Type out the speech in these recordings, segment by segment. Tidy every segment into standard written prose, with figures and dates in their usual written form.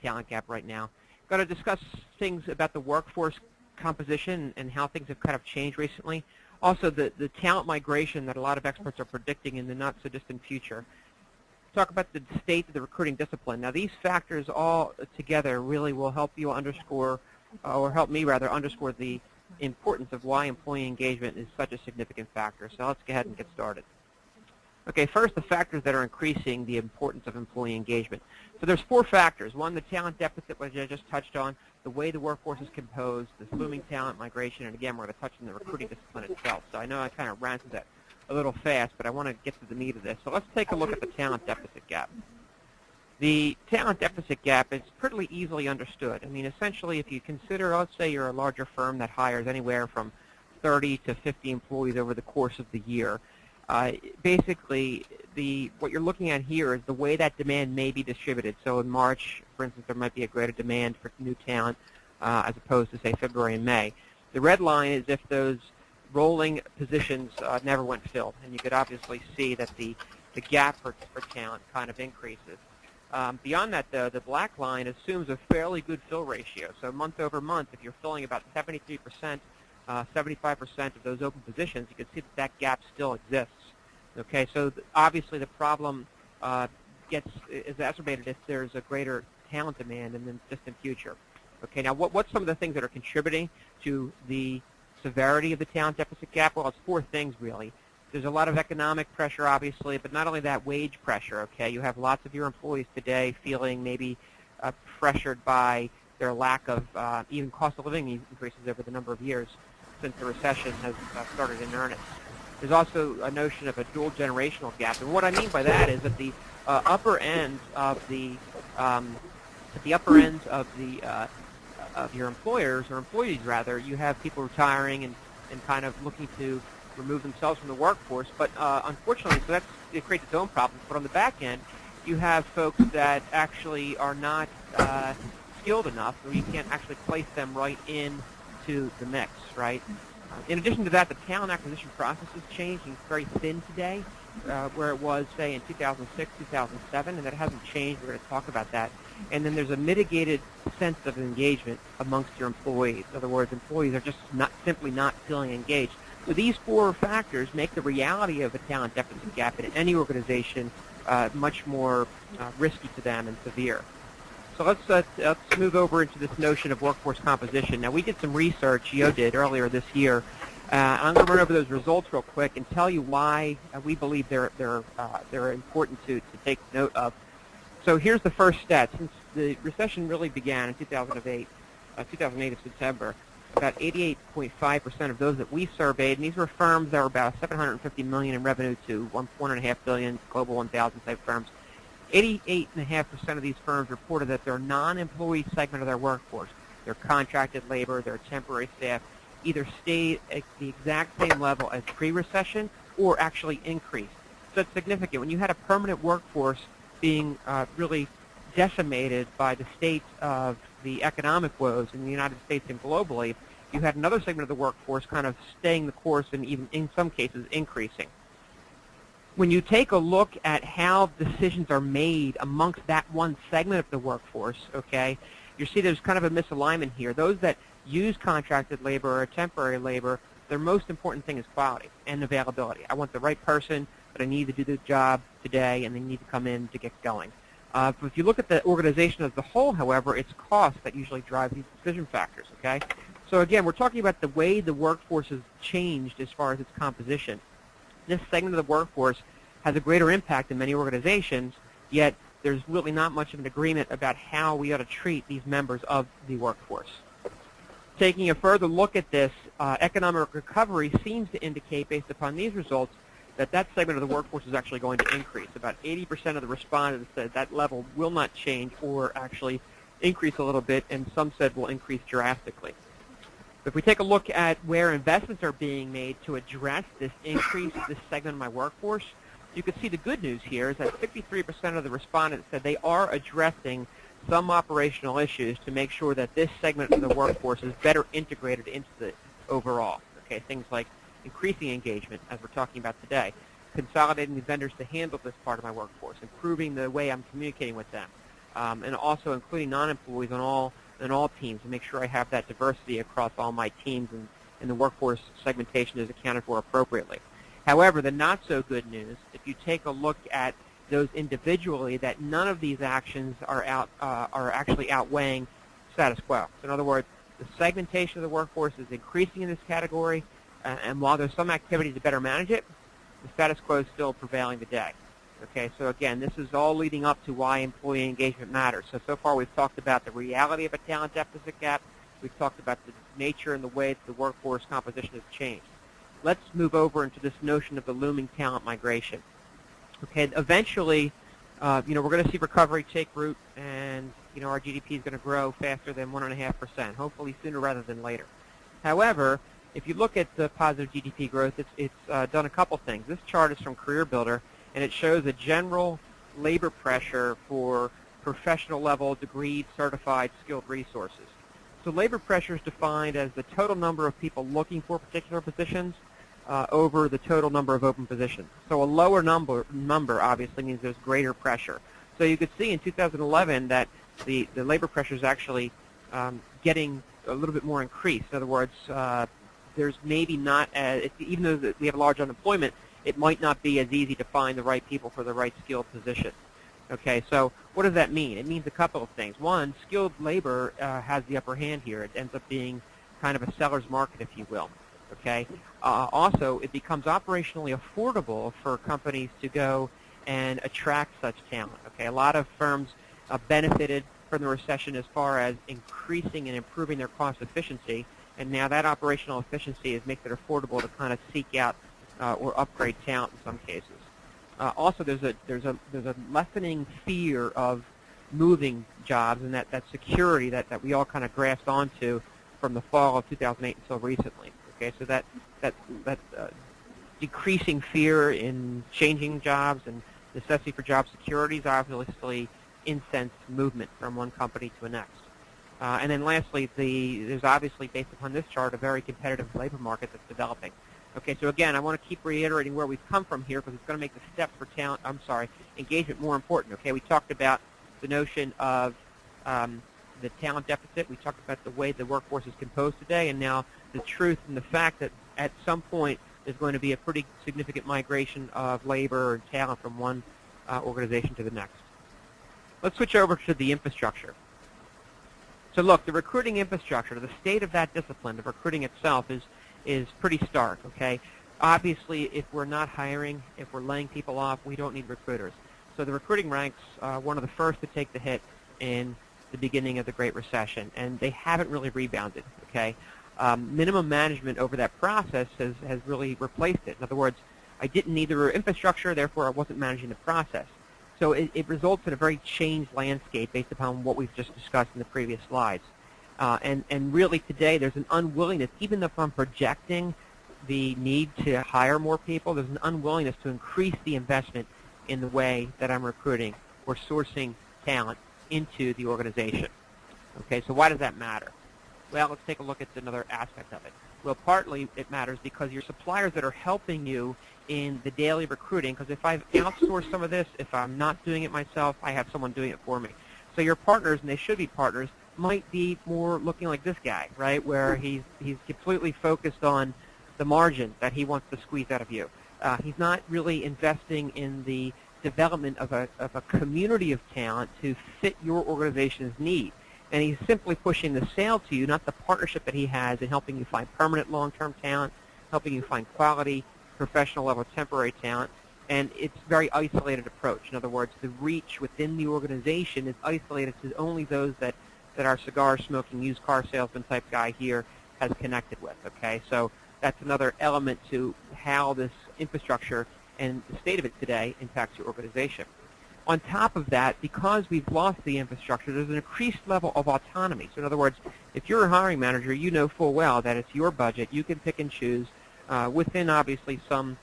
talent gap right now. Going to discuss things about the workforce composition and how things have kind of changed recently. Also, the talent migration that a lot of experts are predicting in the not-so-distant future. Talk about the state of the recruiting discipline. Now, these factors all together really will help you underscore, or help me rather, underscore the importance of why employee engagement is such a significant factor. So let's go ahead and get started. Okay, first, the factors that are increasing the importance of employee engagement. So there's 4 factors. One, the talent deficit, which I just touched on, the way the workforce is composed, the looming talent migration, and again, we're going to touch on the recruiting discipline itself. So I know I kind of ran through that a little fast, but I want to get to the meat of this. So let's take a look at the talent deficit gap. The talent deficit gap is pretty easily understood. I mean, essentially, if you consider, let's say you're a larger firm that hires anywhere from 30 to 50 employees over the course of the year, basically, what you're looking at here is the way that demand may be distributed. So in March, for instance, there might be a greater demand for new talent as opposed to, say, February and May. The red line is if those rolling positions never went filled, and you could obviously see that the gap for talent kind of increases. Beyond that, though, the black line assumes a fairly good fill ratio. So month over month, if you're filling about 73%, 75% of those open positions, you can see that that gap still exists. Okay, so obviously the problem gets exacerbated if there's a greater talent demand in the distant future. Okay, now what's some of the things that are contributing to the severity of the talent deficit gap? Well, it's 4 things really. There's a lot of economic pressure, obviously, but not only that, wage pressure. Okay, you have lots of your employees today feeling maybe pressured by their lack of even cost of living increases over the number of years since the recession has started in earnest. There's also a notion of a dual generational gap, and what I mean by that is at the upper end of your employers or employees rather, you have people retiring and kind of looking to remove themselves from the workforce. But unfortunately, so it creates its own problems. But on the back end, you have folks that actually are not skilled enough, or you can't actually place them right into the mix, right? In addition to that, the talent acquisition process has changed and it's very thin today, where it was, say, in 2006, 2007, and that hasn't changed. We're going to talk about that. And then there's a mitigated sense of engagement amongst your employees. In other words, employees are just simply not feeling engaged. So these 4 factors make the reality of a talent deficit gap in any organization much more risky to them and severe. So let's move over into this notion of workforce composition. Now, we did some research, Yo did, earlier this year. I'm going to run over those results real quick and tell you why we believe they're important to take note of. So here's the first stat. Since the recession really began in 2008 of September, about 88.5% of those that we surveyed, and these were firms that were about $750 million in revenue to $1.5 billion, Global 1000 type firms. 88.5% of these firms reported that their non-employee segment of their workforce, their contracted labor, their temporary staff, either stayed at the exact same level as pre-recession or actually increased. So it's significant. When you had a permanent workforce being really decimated by the state of the economic woes in the United States and globally, you had another segment of the workforce kind of staying the course and even in some cases increasing. When you take a look at how decisions are made amongst that one segment of the workforce, okay, you see there's kind of a misalignment here. Those that use contracted labor or temporary labor, their most important thing is quality and availability. I want the right person, but I need to do the job today, and they need to come in to get going. But if you look at the organization as a whole, however, it's cost that usually drives these decision factors, okay? So again, we're talking about the way the workforce has changed as far as its composition. This segment of the workforce has a greater impact in many organizations, yet there's really not much of an agreement about how we ought to treat these members of the workforce. Taking a further look at this, economic recovery seems to indicate, based upon these results, that that segment of the workforce is actually going to increase. About 80% of the respondents said that level will not change or actually increase a little bit, and some said will increase drastically. If we take a look at where investments are being made to address this increase, this segment of my workforce, you can see the good news here is that 53% of the respondents said they are addressing some operational issues to make sure that this segment of the workforce is better integrated into the overall. Okay, things like increasing engagement, as we're talking about today, consolidating the vendors to handle this part of my workforce, improving the way I'm communicating with them, and also including non-employees on all teams to make sure I have that diversity across all my teams and the workforce segmentation is accounted for appropriately. However, the not so good news, if you take a look at those individually, that none of these actions are actually outweighing status quo. So in other words, the segmentation of the workforce is increasing in this category, and while there's some activity to better manage it, the status quo is still prevailing today. Okay, so again, this is all leading up to why employee engagement matters. So far we've talked about the reality of a talent deficit gap. We've talked about the nature and the way that the workforce composition has changed. Let's move over into this notion of the looming talent migration. Okay, eventually, we're going to see recovery take root, and our GDP is going to grow faster than 1.5%, hopefully sooner rather than later. However, if you look at the positive GDP growth, it's done a couple things. This chart is from Career Builder, and it shows a general labor pressure for professional level, degreed, certified, skilled resources. So labor pressure is defined as the total number of people looking for particular positions over the total number of open positions. So a lower number obviously means there's greater pressure. So you could see in 2011 that the labor pressure is actually getting a little bit more increased. In other words, there's maybe not, even though we have large unemployment, it might not be as easy to find the right people for the right skilled position. Okay, so what does that mean? It means a couple of things. One, skilled labor has the upper hand here. It ends up being kind of a seller's market, if you will. Okay. Also, it becomes operationally affordable for companies to go and attract such talent. Okay, a lot of firms benefited from the recession as far as increasing and improving their cost efficiency, and now that operational efficiency makes it affordable to kind of seek out or upgrade talent in some cases. Also, there's a lessening fear of moving jobs and that security that we all kind of grasped onto from the fall of 2008 until recently. Okay, so that decreasing fear in changing jobs and necessity for job security is obviously incensed movement from one company to the next. And then lastly, there's obviously, based upon this chart, a very competitive labor market that's developing. Okay, so again, I want to keep reiterating where we've come from here because it's going to make the steps for engagement more important. Okay, we talked about the notion of the talent deficit. We talked about the way the workforce is composed today, and now the truth and the fact that at some point there's going to be a pretty significant migration of labor and talent from one organization to the next. Let's switch over to the infrastructure. So look, the recruiting infrastructure, the state of that discipline, the recruiting itself is pretty stark, okay? Obviously, if we're not hiring, if we're laying people off, we don't need recruiters. So the recruiting ranks one of the first to take the hit in the beginning of the Great Recession, and they haven't really rebounded, okay? Minimum management over that process has really replaced it. In other words, I didn't need the infrastructure, therefore I wasn't managing the process. So it results in a very changed landscape based upon what we've just discussed in the previous slides. And really today there's an unwillingness, even if I'm projecting the need to hire more people, there's an unwillingness to increase the investment in the way that I'm recruiting or sourcing talent into the organization. Okay, so why does that matter? Well, let's take a look at another aspect of it. Well, partly it matters because your suppliers that are helping you in the daily recruiting, because if I've outsourced some of this, if I'm not doing it myself, I have someone doing it for me. So your partners, and they should be partners, might be more looking like this guy, right, where he's completely focused on the margin that he wants to squeeze out of you. He's not really investing in the development of a community of talent to fit your organization's need. And he's simply pushing the sale to you, not the partnership that he has in helping you find permanent long-term talent, helping you find quality, professional level, temporary talent. And it's a very isolated approach. In other words, the reach within the organization is isolated to only those that our cigar-smoking, used car salesman type guy here has connected with. Okay, so that's another element to how this infrastructure and the state of it today impacts your organization. On top of that, because we've lost the infrastructure, there's an increased level of autonomy. So in other words, if you're a hiring manager, you know full well that it's your budget. You can pick and choose within, obviously, some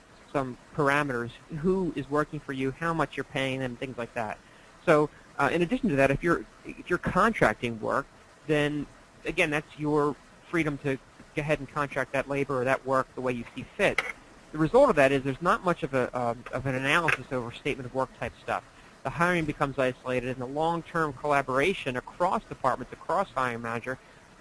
parameters who is working for you, how much you're paying them, things like that. So in addition to that, if you're contracting work, then, again, that's your freedom to go ahead and contract that labor or that work the way you see fit. The result of that is there's not much of an analysis over statement of work type stuff. the hiring becomes isolated, and the long-term collaboration across departments, across hiring manager,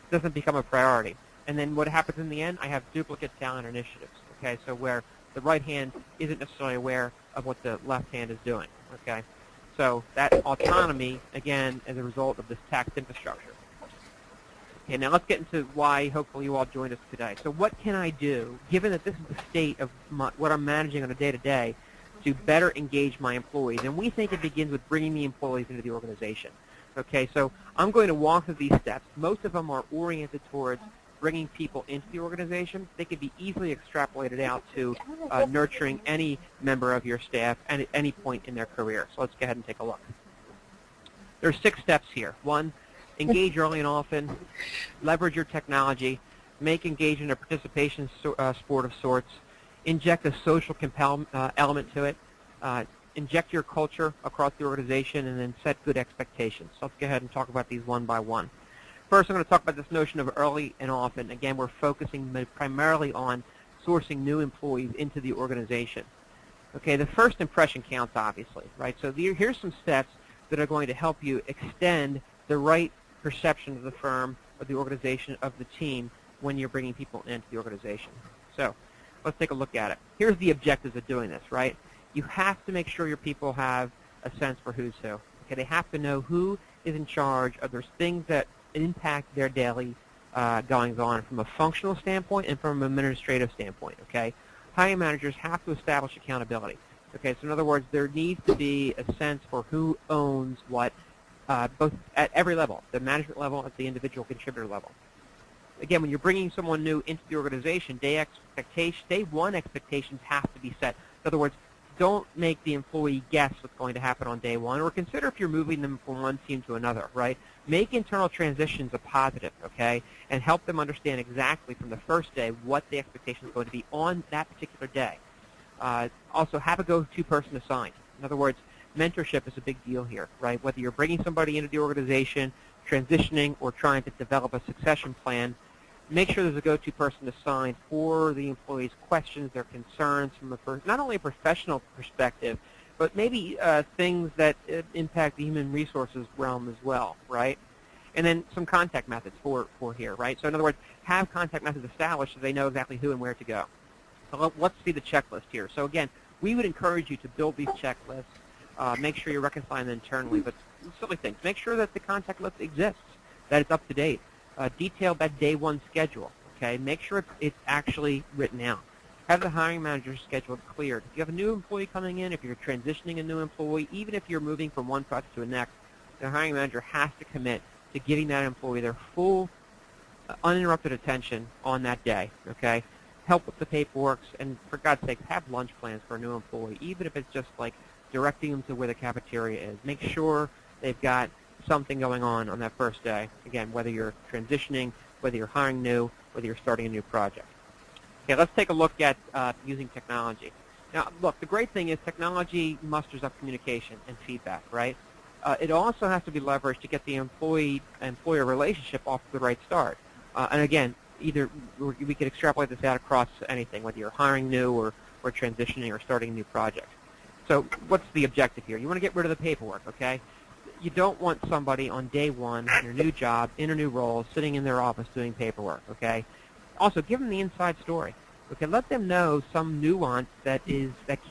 doesn't become a priority. And then what happens in the end? I have duplicate talent initiatives. Okay, so where the right hand isn't necessarily aware of what the left hand is doing. Okay, so that autonomy, again, as a result of this tax infrastructure. Okay, now let's get into why hopefully you all joined us today. So what can I do, given that this is the state of what I'm managing on a day-to-day, to better engage my employees? And we think it begins with bringing the employees into the organization. Okay, so I'm going to walk through these steps. Most of them are oriented towards bringing people into the organization. They can be easily extrapolated out to nurturing any member of your staff at any point in their career. So let's go ahead and take a look. There's 6 steps here. 1, engage early and often, leverage your technology, make engagement a participation sport of sorts, inject a social element to it, inject your culture across the organization, and then set good expectations. So let's go ahead and talk about these one by one. First, I'm going to talk about this notion of early and often. Again, we're focusing primarily on sourcing new employees into the organization. Okay, the first impression counts, obviously, right? So here's some steps that are going to help you extend the right perception of the firm, of the organization, of the team when you're bringing people into the organization. So let's take a look at it. Here's the objectives of doing this, right? You have to make sure your people have a sense for who's who. Okay, they have to know who is in charge of those things that impact their daily goings-on from a functional standpoint and from an administrative standpoint, okay? Hiring managers have to establish accountability. Okay, so in other words, there needs to be a sense for who owns what, both at every level, the management level, at the individual contributor level. Again, when you're bringing someone new into the organization, day one expectations have to be set. In other words, don't make the employee guess what's going to happen on day one, or consider if you're moving them from one team to another, right? Make internal transitions a positive, okay, and help them understand exactly from the first day what the expectation is going to be on that particular day. Also, have a go-to person assigned. In other words, mentorship is a big deal here, right? Whether you're bringing somebody into the organization, transitioning, or trying to develop a succession plan, make sure there's a go-to person assigned for the employees' questions, their concerns from not only a professional perspective, but maybe things that impact the human resources realm as well, right? And then some contact methods for here, right? So in other words, have contact methods established so they know exactly who and where to go. So let's see the checklist here. So again, we would encourage you to build these checklists. Make sure you're reconciling them internally, but silly things. Make sure that the contact list exists, that it's up to date. Detail that day one schedule, okay? Make sure it's actually written out. Have the hiring manager schedule cleared. If you have a new employee coming in, if you're transitioning a new employee, even if you're moving from one project to the next, the hiring manager has to commit to giving that employee their full, uninterrupted attention on that day, okay? Help with the paperwork, and for God's sake, have lunch plans for a new employee, even if it's just like directing them to where the cafeteria is. Make sure they've got something going on that first day. Again, whether you're transitioning, whether you're hiring new, whether you're starting a new project. Okay, let's take a look at using technology. Now, look, the great thing is technology musters up communication and feedback, right? It also has to be leveraged to get the employee-employer relationship off to the right start. And again, either we could extrapolate this out across anything, whether you're hiring new or transitioning or starting a new project. So what's the objective here? You want to get rid of the paperwork, okay? You don't want somebody on day one in their new job, in a new role, sitting in their office doing paperwork, okay? Also, give them the inside story. Okay, let them know some nuance that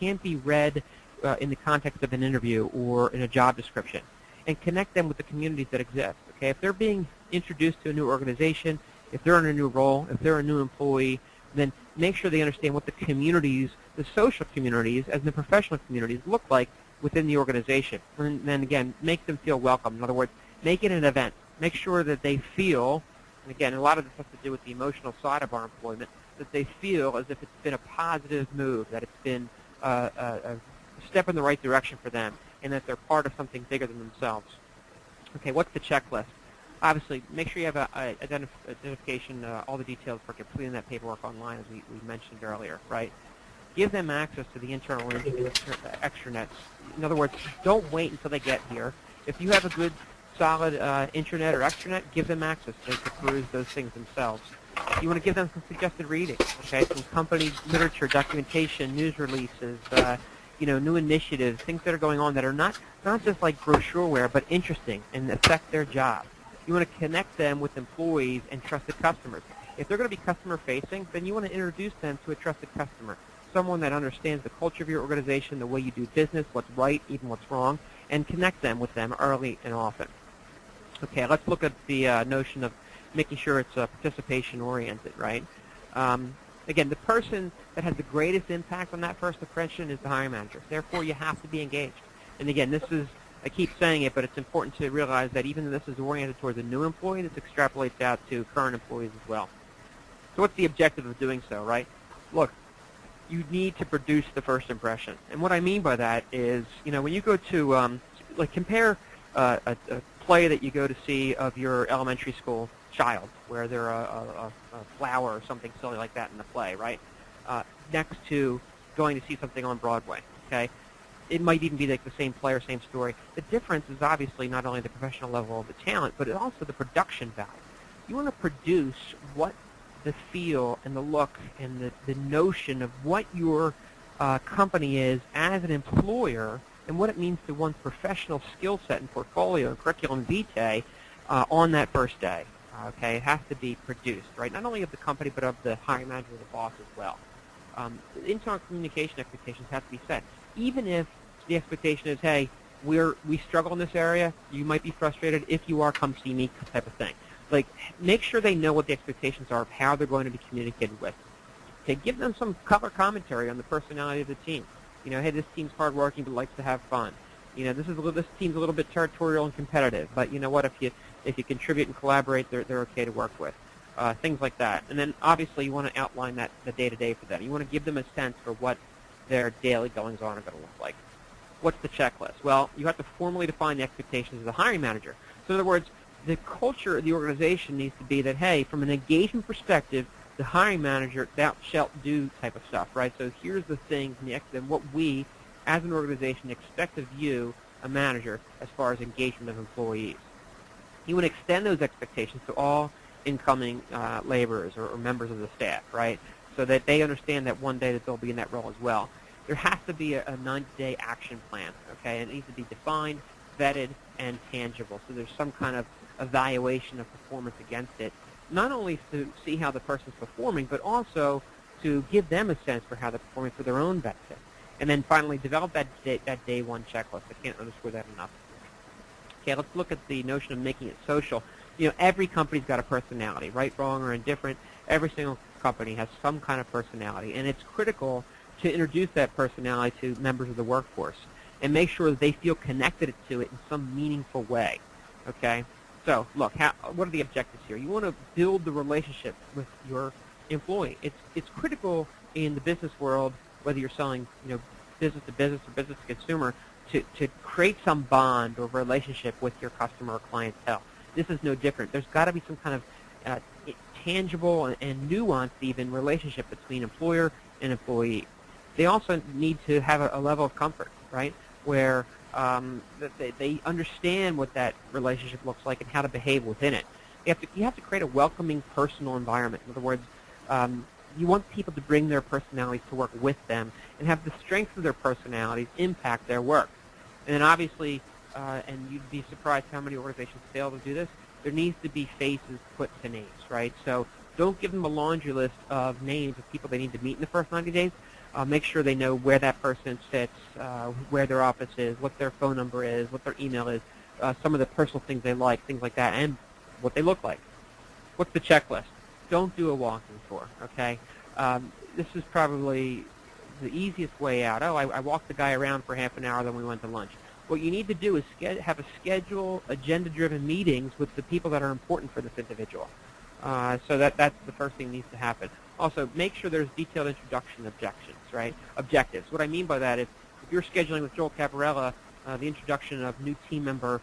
can't be read in the context of an interview or in a job description, and connect them with the communities that exist. Okay, if they're being introduced to a new organization, if they're in a new role, if they're a new employee, then make sure they understand what the communities, the social communities, as the professional communities look like within the organization. And then again, make them feel welcome. In other words, make it an event. Make sure that they feel, and again, a lot of this has to do with the emotional side of our employment, that they feel as if it's been a positive move, that it's been a step in the right direction for them, and that they're part of something bigger than themselves. Okay, what's the checklist? Obviously, make sure you have identification, all the details for completing that paperwork online, as we mentioned earlier, right? Give them access to the internal extranets. In other words, don't wait until they get here. If you have a good, solid intranet or extranet, give them access to peruse those things themselves. You want to give them some suggested reading, okay? Some company literature, documentation, news releases, new initiatives, things that are going on that are not just like brochureware, but interesting and affect their job. You want to connect them with employees and trusted customers. If they're going to be customer-facing, then you want to introduce them to a trusted customer, someone that understands the culture of your organization, the way you do business, what's right, even what's wrong, and connect them with them early and often. Okay, let's look at the notion of making sure it's participation-oriented, right? Again, the person that has the greatest impact on that first impression is the hiring manager. Therefore, you have to be engaged. And again, I keep saying it, but it's important to realize that even though this is oriented towards a new employee, this extrapolates out to current employees as well. So what's the objective of doing so, right? Look, you need to produce the first impression. And what I mean by that is, when you go to, compare a play that you go to see of your elementary school child, where they're a flower or something silly like that in the play, right? Next to going to see something on Broadway, okay? It might even be like the same play or same story. The difference is obviously not only the professional level of the talent, but also the production value. You want to produce what the feel and the look and the notion of what your company is as an employer and what it means to one's professional skill set and portfolio and curriculum vitae on that first day. Okay, it has to be produced, right? Not only of the company, but of the hiring manager or the boss as well. Internal communication expectations have to be set. Even if the expectation is, hey, we struggle in this area, you might be frustrated. If you are, come see me, type of thing. Like, make sure they know what the expectations are of how they're going to be communicated with. Okay, give them some color commentary on the personality of the team. Hey, this team's hardworking but likes to have fun. This team's a little bit territorial and competitive, but you know what? If you contribute and collaborate, they're okay to work with. Things like that. And then obviously you want to outline the day-to-day for them. You want to give them a sense for what their daily goings-on are going to look like. What's the checklist? Well, you have to formally define the expectations of the hiring manager. So in other words, the culture of the organization needs to be that, hey, from an engagement perspective, the hiring manager, thou shalt do type of stuff, right? So here's the things and what we, as an organization, expect of you, a manager, as far as engagement of employees. You want to extend those expectations to all incoming laborers or members of the staff, right? So that they understand that one day that they'll be in that role as well. There has to be a 90-day action plan, okay? And it needs to be defined, vetted, and tangible. So there's some kind of evaluation of performance against it, not only to see how the person's performing, but also to give them a sense for how they're performing for their own benefit. And then finally, develop that day one checklist. I can't underscore that enough. Okay, let's look at the notion of making it social. Every company's got a personality, right, wrong, or indifferent. Every single company has some kind of personality, and it's critical to introduce that personality to members of the workforce and make sure that they feel connected to it in some meaningful way, okay? So, look, what are the objectives here? You want to build the relationship with your employee. It's critical in the business world, whether you're selling, business to business or business to consumer, to create some bond or relationship with your customer or clientele. This is no different. There's got to be some kind of tangible and nuanced even relationship between employer and employee. They also need to have a level of comfort, right, where they understand what that relationship looks like and how to behave within it. You have to create a welcoming personal environment. In other words, you want people to bring their personalities to work with them and have the strengths of their personalities impact their work. And then obviously, and you'd be surprised how many organizations fail to do this, there needs to be faces put to names, right? So don't give them a laundry list of names of people they need to meet in the first 90 days. Make sure they know where that person sits, where their office is, what their phone number is, what their email is, some of the personal things they like, things like that, and what they look like. What's the checklist? Don't do a walking tour, okay? This is probably the easiest way out. Oh, I walked the guy around for half an hour, then we went to lunch. What you need to do is have a schedule, agenda-driven meetings with the people that are important for this individual. So that's the first thing that needs to happen. Also, make sure there's detailed introduction objectives. What I mean by that is, if you're scheduling with Joel Caparella the introduction of new team member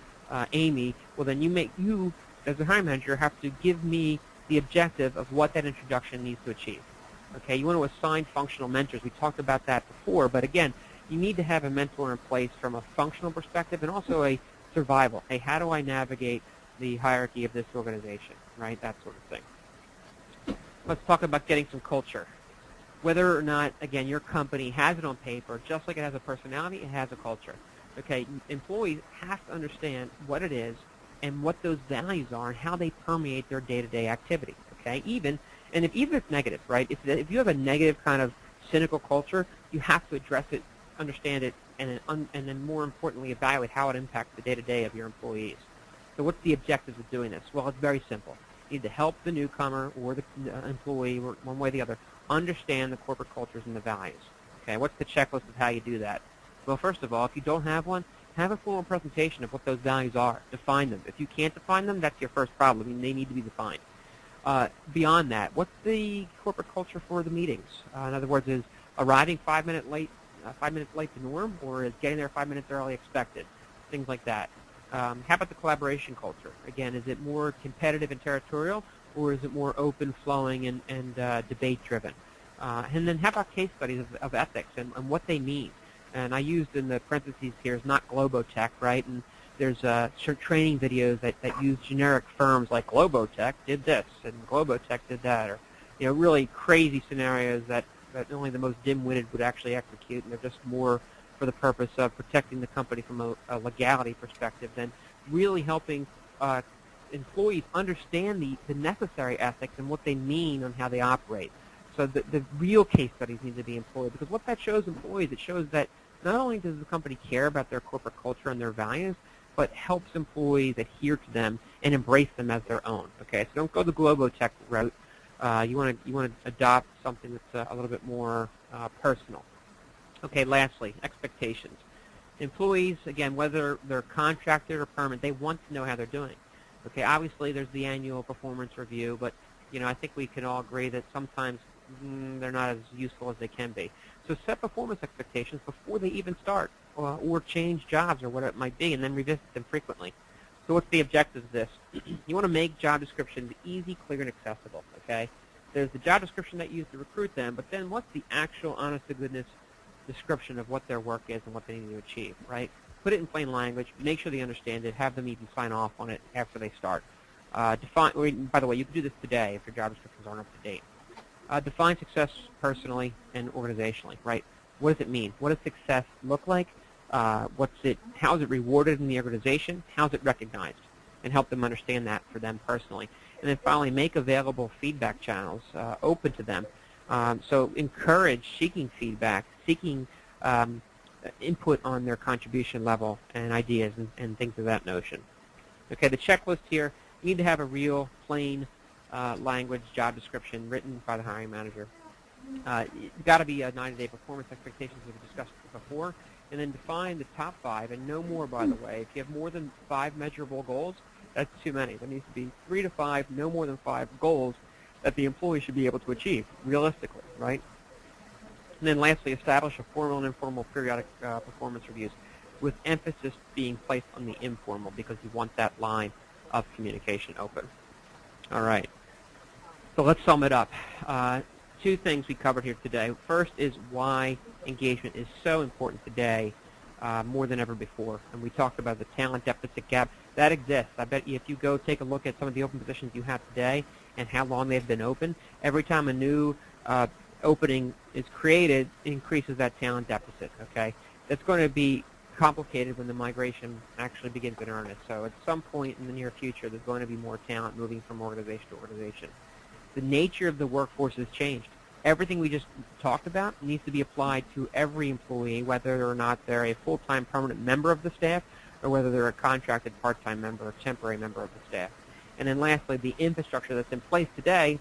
Amy, well then you as a hiring manager have to give me the objective of what that introduction needs to achieve. Okay, you want to assign functional mentors. We talked about that before, but again, you need to have a mentor in place from a functional perspective and also a survival. Hey, how do I navigate the hierarchy of this organization, right? That sort of thing. Let's talk about getting some culture. whether or not, again, your company has it on paper, just like it has a personality, it has a culture. Okay, employees have to understand what it is and what those values are and how they permeate their day-to-day activity. Okay, even if it's negative, right? If you have a negative kind of cynical culture, you have to address it, understand it, and then more importantly, evaluate how it impacts the day-to-day of your employees. So what's the objectives of doing this? Well, it's very simple. You need to help the newcomer or the employee, or one way or the other, understand the corporate cultures and the values. Okay, what's the checklist of how you do that? Well, first of all, if you don't have one, have a formal presentation of what those values are. Define them. If you can't define them, that's your first problem. I mean, they need to be defined. Beyond that, what's the corporate culture for the meetings? In other words, is arriving 5 minutes late the norm, or is getting there 5 minutes early expected? Things like that. How about the collaboration culture? Again, is it more competitive and territorial, or is it more open, flowing, and debate-driven? And then how about case studies of ethics and what they mean? And I used in the parentheses here is not Globotech, right? And there's training videos that use generic firms like Globotech did this and Globotech did that, or really crazy scenarios that only the most dim-witted would actually execute, and they're just more for the purpose of protecting the company from a legality perspective than really helping employees understand the necessary ethics and what they mean on how they operate. So the real case studies need to be employed, because what that shows employees, it shows that not only does the company care about their corporate culture and their values, but helps employees adhere to them and embrace them as their own. Okay, so don't go the Globotech route. You want to adopt something that's a little bit more personal. Okay, lastly, expectations. Employees, again, whether they're contracted or permanent, they want to know how they're doing. Okay, obviously there's the annual performance review, but I think we can all agree that sometimes they're not as useful as they can be. So set performance expectations before they even start, or change jobs or what it might be, and then revisit them frequently. So what's the objective of this? You want to make job descriptions easy, clear, and accessible. Okay, there's the job description that you use to recruit them, but then what's the actual honest-to-goodness description of what their work is and what they need to achieve, right? Put it in plain language, make sure they understand it, have them even sign off on it after they start. Define, by the way, you can do this today if your job descriptions aren't up to date. Define success personally and organizationally, right? What does it mean? What does success look like? How is it rewarded in the organization? How is it recognized? And help them understand that for them personally. And then finally, make available feedback channels open to them. So encourage seeking feedback, seeking input on their contribution level and ideas and things of that notion. Okay, the checklist here, you need to have a real, plain language job description written by the hiring manager. It's got to be a 90-day performance expectations as we discussed before, and then define the top 5, and no more, by the way. If you have more than 5 measurable goals, that's too many. There needs to be 3 to 5, no more than 5 goals that the employee should be able to achieve, realistically, right? And then lastly, establish a formal and informal periodic performance reviews, with emphasis being placed on the informal, because you want that line of communication open. All right. So let's sum it up. 2 things we covered here today. First is why engagement is so important today, more than ever before. And we talked about the talent deficit gap. That exists. I bet you if you go take a look at some of the open positions you have today and how long they've been open, every time a new opening is created, it increases that talent deficit. Okay, that's going to be complicated when the migration actually begins in earnest. So at some point in the near future, there's going to be more talent moving from organization to organization. The nature of the workforce has changed. Everything we just talked about needs to be applied to every employee, whether or not they're a full-time permanent member of the staff or whether they're a contracted part-time member or temporary member of the staff. And then lastly, the infrastructure that's in place today,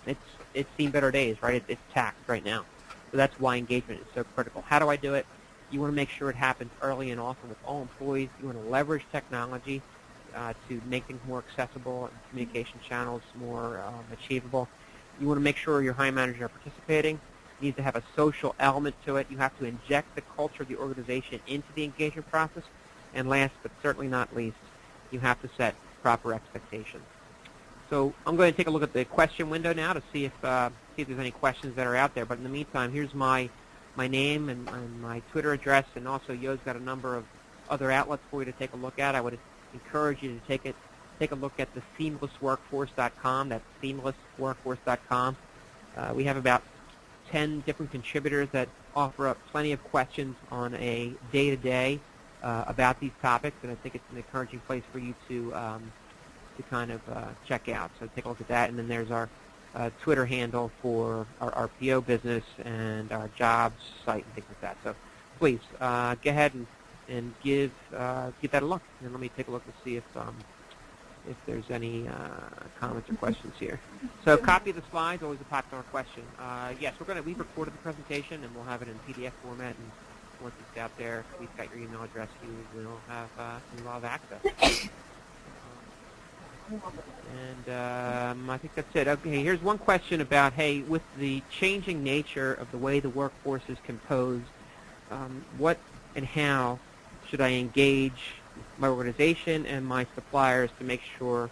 it's seen better days, right? It's taxed right now. So that's why engagement is so critical. How do I do it? You want to make sure it happens early and often with all employees. You want to leverage technology to make things more accessible and communication channels more achievable. You want to make sure your hiring managers are participating. You need to have a social element to it. You have to inject the culture of the organization into the engagement process. And last but certainly not least, you have to set proper expectations. So I'm going to take a look at the question window now to see if there's any questions that are out there. But in the meantime, here's my name and my Twitter address, and also Yo's got a number of other outlets for you to take a look at. I would encourage you to take a look at the seamlessworkforce.com. That's seamlessworkforce.com. We have about 10 different contributors that offer up plenty of questions on a day-to-day about these topics, and I think it's an encouraging place for you to kind of check out. So take a look at that, and then there's our Twitter handle for our RPO business and our jobs site and things like that. So please go ahead and give that a look, and let me take a look and see if there's any comments or questions here. So copy of the slides, always a popular question. Yes, we've recorded the presentation, and we'll have it in PDF format, and once it's out there, if we've got your email address, you'll have access. And I think that's it. Okay, here's one question about, hey, with the changing nature of the way the workforce is composed, what and how should I engage my organization and my suppliers to make sure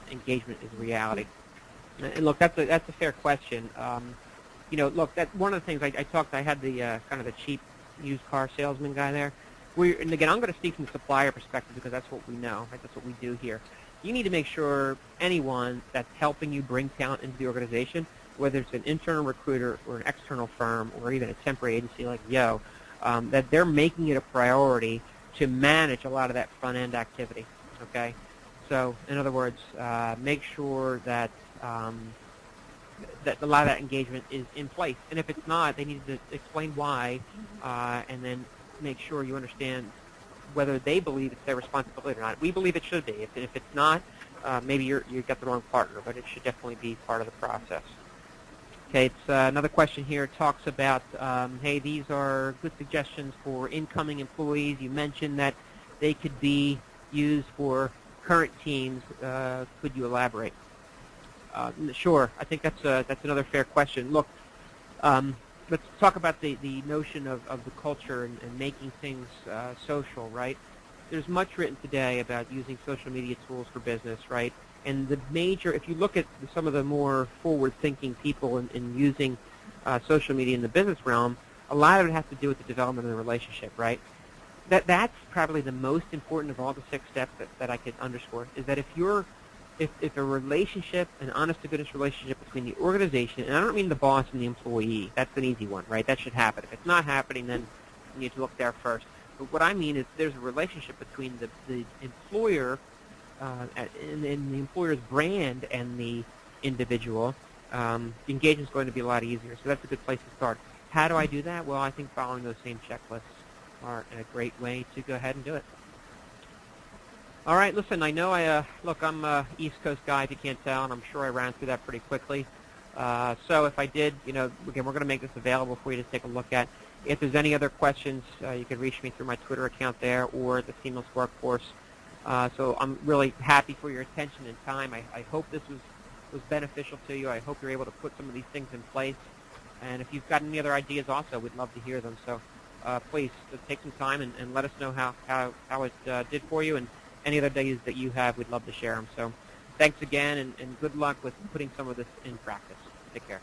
engagement is a reality? And look, that's a fair question. Look, that one of the things I had the kind of the cheap used car salesman guy there. And again, I'm going to speak from the supplier perspective because that's what we know. Right? That's what we do here. You need to make sure anyone that's helping you bring talent into the organization, whether it's an internal recruiter or an external firm or even a temporary agency like Yo, that they're making it a priority to manage a lot of that front-end activity, okay? So, in other words, make sure that that a lot of that engagement is in place. And if it's not, they need to explain why, and then make sure you understand whether they believe it's their responsibility or not. We believe it should be. If it's not, maybe you've got the wrong partner, but it should definitely be part of the process. Okay, it's another question here. It talks about, hey, these are good suggestions for incoming employees. You mentioned that they could be used for current teams. Could you elaborate? Sure. I think that's another fair question. Look, let's talk about the notion of the culture and making things social, right? There's much written today about using social media tools for business, right? And if you look at some of the more forward-thinking people in using social media in the business realm, a lot of it has to do with the development of the relationship, right? That's probably the most important of all the 6 steps that I could underscore, is that if a relationship, an honest-to-goodness relationship between the organization, and I don't mean the boss and the employee, that's an easy one, right? That should happen. If it's not happening, then you need to look there first. But what I mean is there's a relationship between the employer and the employer's brand and the individual. Engagement is going to be a lot easier, so that's a good place to start. How do I do that? Well, I think following those same checklists are a great way to go ahead and do it. All right, listen, I know I'm a East Coast guy, if you can't tell, and I'm sure I ran through that pretty quickly. So if I did, again, we're going to make this available for you to take a look at. If there's any other questions, you can reach me through my Twitter account there or the Seamless Workforce. So I'm really happy for your attention and time. I hope this was beneficial to you. I hope you're able to put some of these things in place. And if you've got any other ideas also, we'd love to hear them. So please take some time and let us know how it did for you. And any other ideas that you have, we'd love to share them. So thanks again, and good luck with putting some of this in practice. Take care.